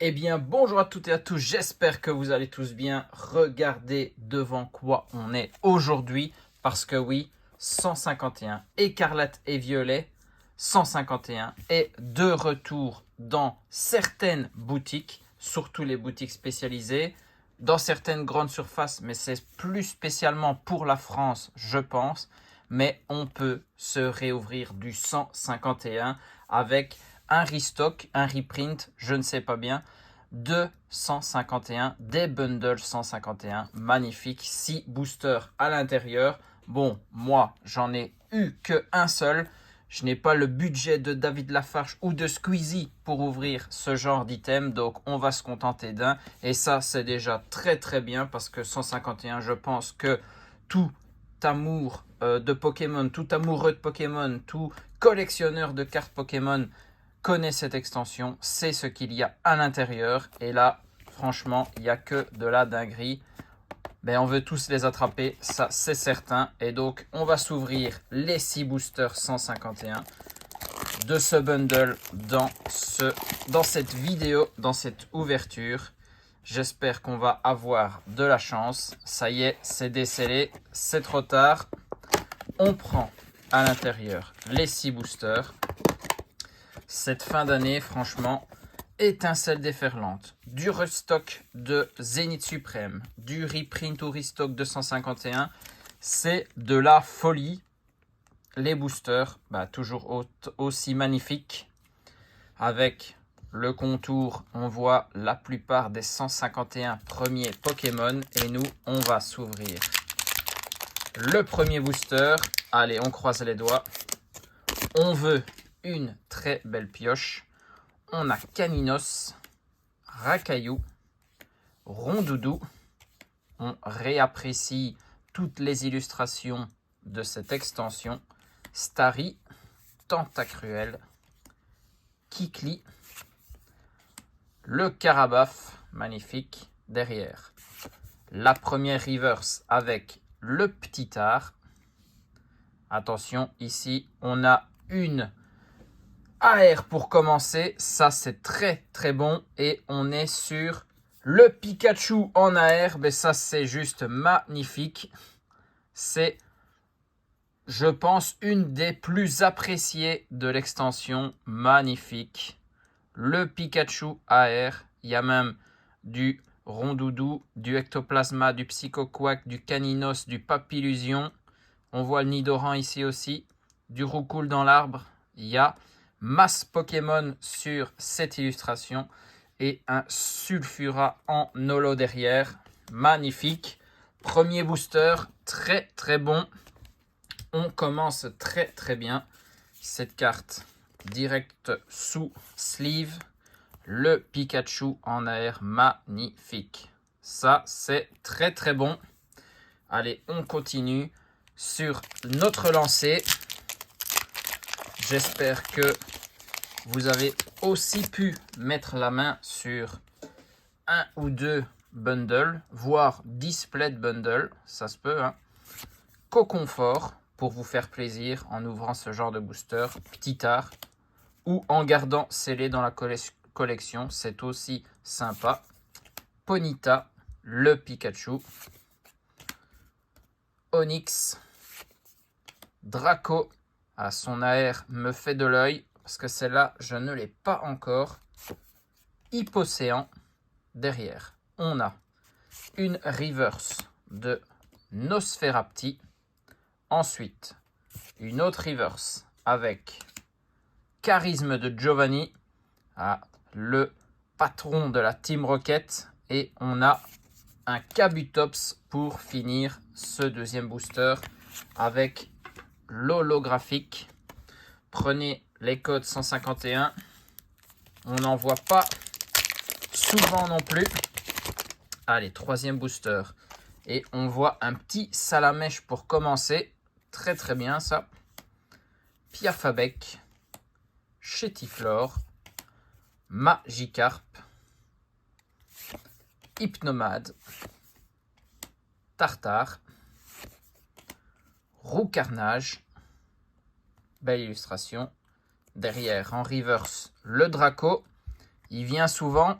Eh bien, bonjour à toutes et à tous, j'espère que vous allez tous bien. Regardez devant quoi on est aujourd'hui, parce que oui, 151, écarlate et violet, 151 est de retour dans certaines boutiques, surtout les boutiques spécialisées, dans certaines grandes surfaces, mais c'est plus spécialement pour la France, je pense. Mais on peut se réouvrir du 151 avec un restock, un reprint, je ne sais pas bien, de 151, des bundles 151, magnifiques, 6 boosters à l'intérieur. Bon, moi, j'en ai eu qu'un seul. Je n'ai pas le budget de David Lafarge ou de Squeezie pour ouvrir ce genre d'item, donc on va se contenter d'un. Et ça, c'est déjà très très bien parce que 151, je pense que tout amour de Pokémon, tout amoureux de Pokémon, tout collectionneur de cartes Pokémon connaît cette extension, sait ce qu'il y a à l'intérieur. Et là, franchement, il n'y a que de la dinguerie. On veut tous les attraper, ça c'est certain. Et donc, on va s'ouvrir les 6 boosters 151 de ce bundle dans cette vidéo, dans cette ouverture. J'espère qu'on va avoir de la chance. Ça y est, c'est décellé, c'est trop tard. On prend à l'intérieur les 6 boosters. Cette fin d'année, franchement, étincelle déferlante. Du restock de Zénith Suprême, du reprint ou restock de 151, c'est de la folie. Les boosters, toujours aussi magnifiques. Avec le contour, on voit la plupart des 151 premiers Pokémon. Et nous, on va s'ouvrir le premier booster. Allez, on croise les doigts. On veut une très belle pioche. On a Caninos, Racaillou, Rondoudou. On réapprécie toutes les illustrations de cette extension. Starry, Tentacruel, Kikli, le Carabaf, magnifique, derrière. La première reverse avec le petit art. Attention, ici, on a une AR pour commencer. Ça, c'est très, très bon. Et on est sur le Pikachu en AR. Ça, c'est juste magnifique. C'est, je pense, une des plus appréciées de l'extension. Magnifique. Le Pikachu AR. Il y a même du Rondoudou, du Ectoplasma, du Psychoquack, du Caninos, du Papillusion. On voit le Nidoran ici aussi. Du Roucoule dans l'arbre. Il y a masse Pokémon sur cette illustration. Et un Sulfura en holo derrière. Magnifique. Premier booster. Très très bon. On commence très très bien. Cette carte direct sous sleeve. Le Pikachu en air, magnifique. Ça, c'est très très bon. Allez, on continue sur notre lancée. J'espère que vous avez aussi pu mettre la main sur un ou deux bundles, voire display de bundles. Ça se peut, hein. Coconfort, pour vous faire plaisir en ouvrant ce genre de booster. Petit art, ou en gardant scellé dans la collection, c'est aussi sympa. Ponyta, le Pikachu. Onyx, Draco, son AR me fait de l'œil, parce que celle-là, je ne l'ai pas encore. Hypocéan, derrière, on a une reverse de Nosferapti. Ensuite, une autre reverse avec Charisme de Giovanni, le patron de la Team Rocket. Et on a un Kabutops pour finir ce deuxième booster avec l'holographique. Prenez les codes 151. On n'en voit pas souvent non plus. Allez, troisième booster. Et on voit un petit Salamèche pour commencer. Très très bien ça. Piafabec, Chétiflore, Magikarp, Hypnomade, Tartare, Roucarnage. Belle illustration. Derrière, en reverse, le Draco. Il vient souvent.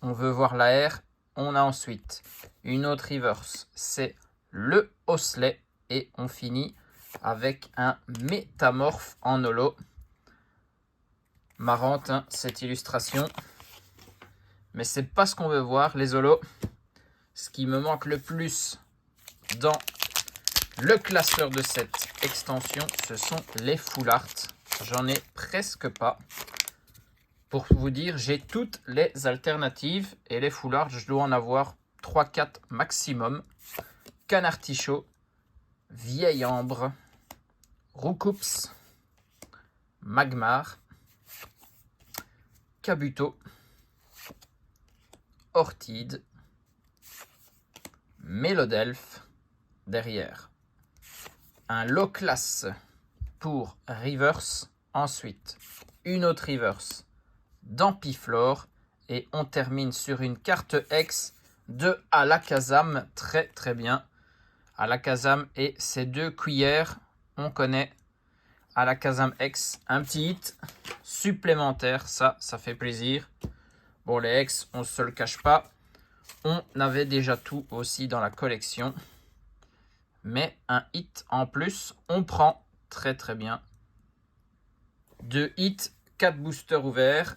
on veut voir la R. On a ensuite une autre reverse, c'est le Osley. Et on finit avec un métamorphe en holo. Marrante, hein, cette illustration. Mais c'est pas ce qu'on veut voir, les holos. Ce qui me manque le plus dans le classeur de cette extension, ce sont les full art. J'en ai presque pas. Pour vous dire, j'ai toutes les alternatives. Et les full art, je dois en avoir 3-4 maximum. Canartichaud, Vieille Ambre, Roucoups, Magmar, Kabuto, Ortide, Mélodelphe, derrière. Un low class pour Reverse, ensuite une autre Reverse d'Ampiflore et on termine sur une carte X de Alakazam, très très bien. Alakazam et ses 2 cuillères, on connaît. Alakazam X, un petit hit supplémentaire, ça fait plaisir. Bon, les X, on ne se le cache pas, on avait déjà tout aussi dans la collection. Mais un hit en plus, on prend très très bien. 2 hits, 4 boosters ouverts,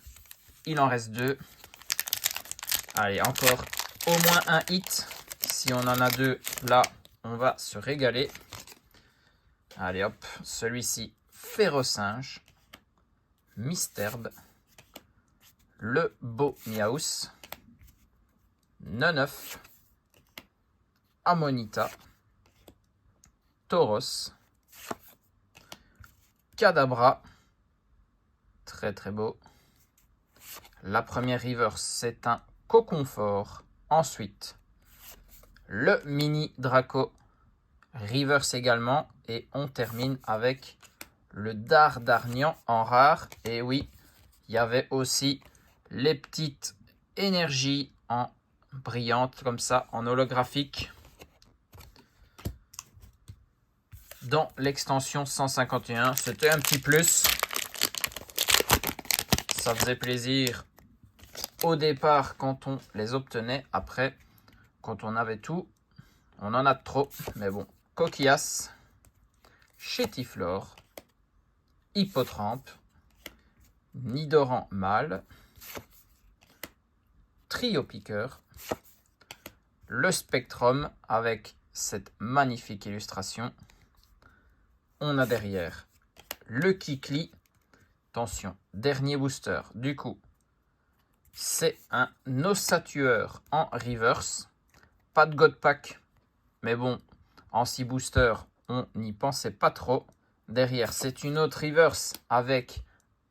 il en reste 2. Allez, encore au moins un hit. Si on en a 2 là, on va se régaler. Allez hop, celui-ci, Ferrosinge, Misterbe, le beau Miaus, Neneuf, Amonita, Tauros, Kadabra, très très beau. La première reverse, c'est un Coconfort. Ensuite, le mini Draco, reverse également. Et on termine avec le Dardarnian en rare. Et oui, il y avait aussi les petites énergies en brillantes comme ça, en holographique. Dans l'extension 151, c'était un petit plus. Ça faisait plaisir au départ quand on les obtenait. Après, quand on avait tout, on en a trop. Mais bon, Coquillas, Chétiflore, Hippotrampe, Nidoran mâle, Trio Piqueur, le Spectrum avec cette magnifique illustration. On a derrière le Kikli. Attention, dernier booster. Du coup, c'est un Ossatueur en reverse. Pas de God Pack. Mais bon, en 6 boosters, on n'y pensait pas trop. Derrière, c'est une autre reverse avec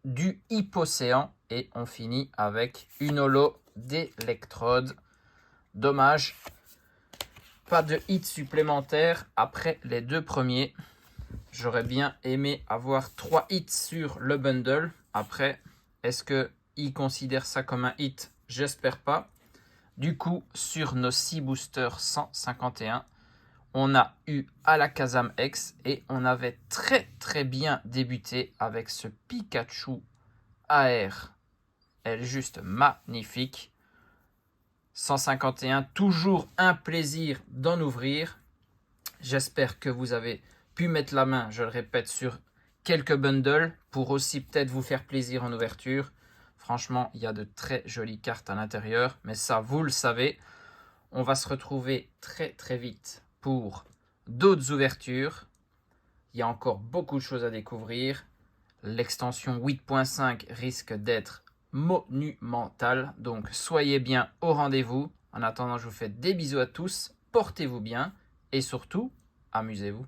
du Hippocéan. Et on finit avec une holo d'Electrode. Dommage. Pas de hit supplémentaire après les 2 premiers. J'aurais bien aimé avoir 3 hits sur le bundle. Après, est-ce qu'il considère ça comme un hit? J'espère pas. Du coup, sur nos 6 boosters 151, on a eu Alakazam X et on avait très très bien débuté avec ce Pikachu AR. Elle est juste magnifique. 151, toujours un plaisir d'en ouvrir. J'espère que vous avez pu mettre la main, je le répète, sur quelques bundles pour aussi peut-être vous faire plaisir en ouverture. Franchement, il y a de très jolies cartes à l'intérieur, mais ça, vous le savez. On va se retrouver très très vite pour d'autres ouvertures. Il y a encore beaucoup de choses à découvrir. L'extension 8.5 risque d'être monumentale, donc soyez bien au rendez-vous. En attendant, je vous fais des bisous à tous, portez-vous bien et surtout, amusez-vous.